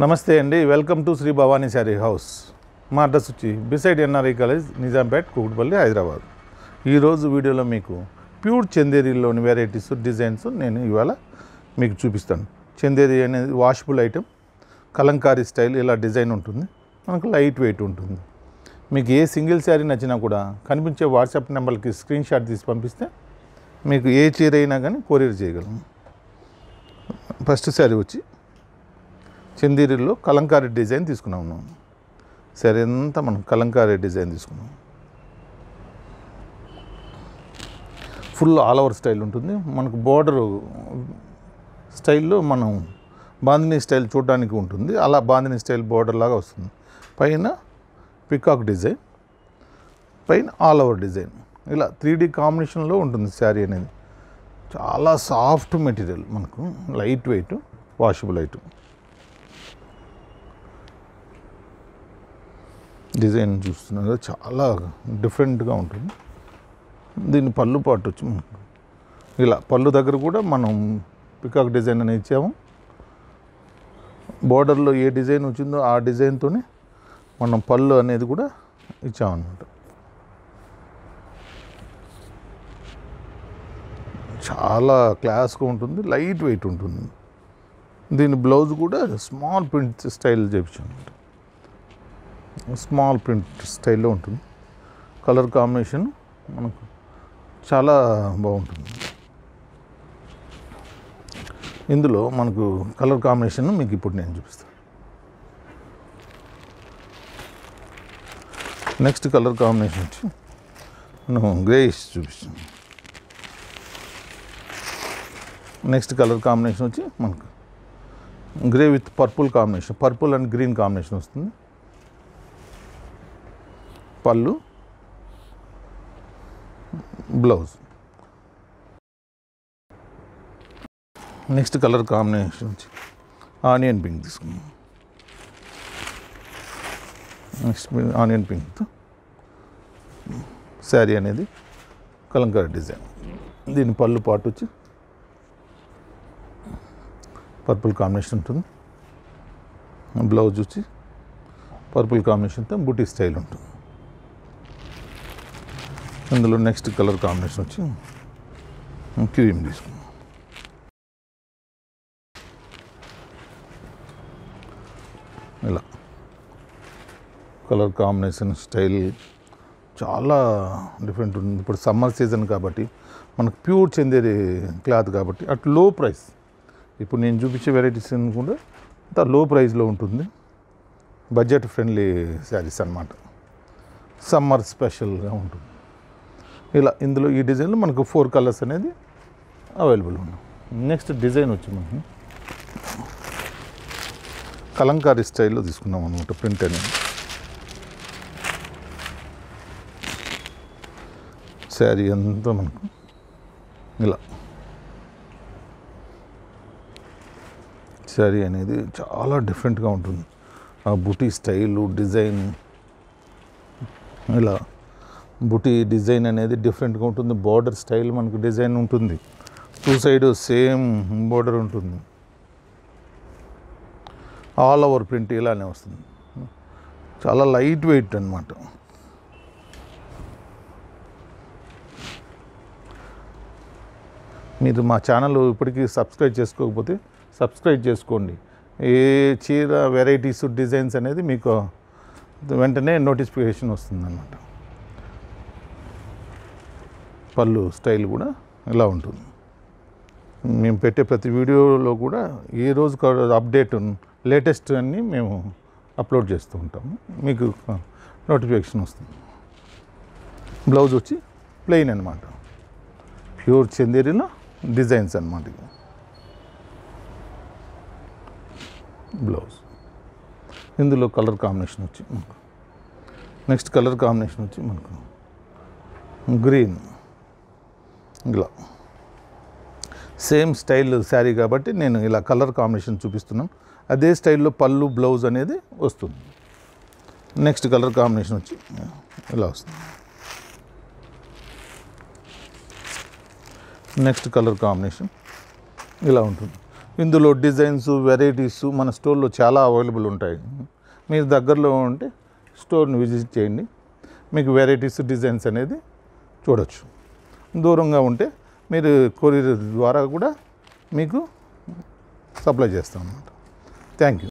నమస్తే అండి, welcome to Shri Bhavani sari house. మా అడ్రస్ వచ్చి beside NRI college, Nizampet, Kukatpally, Hyderabad. ఈరోజు వీడియోలో మీకు ప్యూర్ చందేరీలోని వెరైటీస్, డిజైన్స్ నేను ఇవాళ మీకు చూపిస్తాను. చందేరీ అనేది వాషబుల్ ఐటెం, కలంకారీ స్టైల్ ఇలా డిజైన్ ఉంటుంది, మనకు లైట్ వెయిట్ ఉంటుంది. మీకు ఏ సింగిల్ శారీ నచ్చినా కూడా కనిపించే వాట్సాప్ నెంబర్కి స్క్రీన్ షాట్ తీసి పంపిస్తే మీకు ఏ చీర అయినా కానీ కొరియర్ చేయగలను. ఫస్ట్ శారీ వచ్చి చందేరీలో కలంకారీ డిజైన్ తీసుకున్నాము. శారీ అంతా మనం కలంకారీ డిజైన్ తీసుకున్నాం. ఫుల్ ఆల్ ఓవర్ స్టైల్ ఉంటుంది. మనకు బోర్డర్ స్టైల్లో మనం బాందినీ స్టైల్ చూడడానికి ఉంటుంది. అలా బాందినీ స్టైల్ బోర్డర్ లాగా వస్తుంది. పైన పికాక్ డిజైన్, పైన ఆల్ ఓవర్ డిజైన్, ఇలా 3D కాంబినేషన్లో ఉంటుంది శారీ అనేది. చాలా సాఫ్ట్ మెటీరియల్, మనకు light weight, washable item. Design చూస్తున్నారు, చాలా డిఫరెంట్గా ఉంటుంది. దీని పళ్ళు పాటు వచ్చి మనకు ఇలా పళ్ళు దగ్గర కూడా మనం పికాక్ డిజైన్ అనేది ఇచ్చాము. బోర్డర్లో ఏ డిజైన్ వచ్చిందో ఆ డిజైన్తోనే మనం పళ్ళు అనేది కూడా ఇచ్చామన్నమాట. చాలా క్లాస్గా ఉంటుంది, లైట్ వెయిట్ ఉంటుంది. దీని బ్లౌజ్ కూడా స్మాల్ ప్రింట్ స్టైల్ చేయించాము. స్మాల్ ప్రింట్ స్టైల్లో ఉంటుంది. కలర్ కాంబినేషన్ మనకు చాలా బాగుంటుంది. ఇందులో మనకు కలర్ కాంబినేషన్ మీకు ఇప్పుడు నేను చూపిస్తాను. నెక్స్ట్ కలర్ కాంబినేషన్ వచ్చి మనం గ్రేయిష్ చూపిస్తాను. నెక్స్ట్ కలర్ కాంబినేషన్ వచ్చి మనకు grey with purple combination, purple and green combination వస్తుంది. పళ్ళు, బ్లౌజ్. నెక్స్ట్ కలర్ కాంబినేషన్ వచ్చి ఆనియన్ పింక్ తీసుకున్నాం. నెక్స్ట్ ఆనియన్ పింక్తో శారీ అనేది కలంకారీ డిజైన్. దీని పళ్ళు పాటు వచ్చి పర్పుల్ కాంబినేషన్ ఉంటుంది. బ్లౌజ్ వచ్చి పర్పుల్ కాంబినేషన్తో బూటీ స్టైల్ ఉంటుంది. ఇందులో నెక్స్ట్ కలర్ కాంబినేషన్ వచ్చి క్రీమ్ తీసుకున్నాం. ఇలా కలర్ కాంబినేషన్ స్టైల్ చాలా డిఫరెంట్ ఉంటుంది. ఇప్పుడు సమ్మర్ సీజన్ కాబట్టి మనకు ప్యూర్ చందేరి క్లాత్ కాబట్టి అట్ లో ప్రైస్. ఇప్పుడు నేను చూపించే వెరైటీస్ కూడా అంత లో ప్రైస్లో ఉంటుంది. బడ్జెట్ ఫ్రెండ్లీ శారీస్ అన్నమాట. సమ్మర్ స్పెషల్గా ఉంటుంది. ఇలా ఇందులో ఈ డిజైన్లో మనకు 4 కలర్స్ అనేది అవైలబుల్ ఉన్నాయి. నెక్స్ట్ డిజైన్ వచ్చి మనకి కలంకారీ స్టైల్లో తీసుకున్నాం అనమాట. ప్రింట్ అనేది శారీ అంతా మనకు ఇలా శారీ అనేది చాలా డిఫరెంట్గా ఉంటుంది. ఆ బుటీ స్టైలు, డిజైన్, ఇలా బుటీ డిజైన్ అనేది డిఫరెంట్గా ఉంటుంది. బార్డర్ స్టైల్ మనకు డిజైన్ ఉంటుంది. 2 సైడ్ సేమ్ బార్డర్ ఉంటుంది. ఆల్ ఓవర్ ప్రింట్ ఇలానే వస్తుంది. చాలా లైట్ వెయిట్ అన్నమాట. మీరు మా ఛానల్ ఇప్పటికీ సబ్స్క్రైబ్ చేసుకోకపోతే సబ్స్క్రైబ్ చేసుకోండి. ఏ చీర వెరైటీస్, డిజైన్స్ అనేది మీకు వెంటనే నోటిఫికేషన్ వస్తుందన్నమాట. పళ్ళు స్టైల్ కూడా ఇలా ఉంటుంది. మేము పెట్టే ప్రతి వీడియోలో కూడా ఏ రోజు అప్డేట్, లేటెస్ట్ అన్నీ మేము అప్లోడ్ చేస్తూ ఉంటాము. మీకు నోటిఫికేషన్ వస్తుంది. బ్లౌజ్ వచ్చి ప్లెయిన్ అనమాట. ప్యూర్ చందేరీలో డిజైన్స్ అన్నమాట. బ్లౌజ్. ఇందులో కలర్ కాంబినేషన్ వచ్చి మనకు నెక్స్ట్ కలర్ కాంబినేషన్ వచ్చి మనకు గ్రీన్. ఇలా సేమ్ స్టైల్ శారీ కాబట్టి నేను ఇలా కలర్ కాంబినేషన్ చూపిస్తున్నాను. అదే స్టైల్లో పళ్ళు, బ్లౌజ్ అనేది వస్తుంది. నెక్స్ట్ కలర్ కాంబినేషన్ వచ్చి ఇలా వస్తుంది. నెక్స్ట్ కలర్ కాంబినేషన్ ఇలా ఉంటుంది. ఇందులో డిజైన్స్ వెరైటీస్ మన స్టోర్లో చాలా అవైలబుల్ ఉంటాయి. మీరు దగ్గరలో ఉంటే స్టోర్ని విజిట్ చేయండి, మీకు వెరైటీస్ డిజైన్స్ అనేది చూడొచ్చు. దూరంగా ఉంటే మీరు కొరియర్ ద్వారా కూడా మీకు సప్లై చేస్తాం అన్నమాట. Thank you.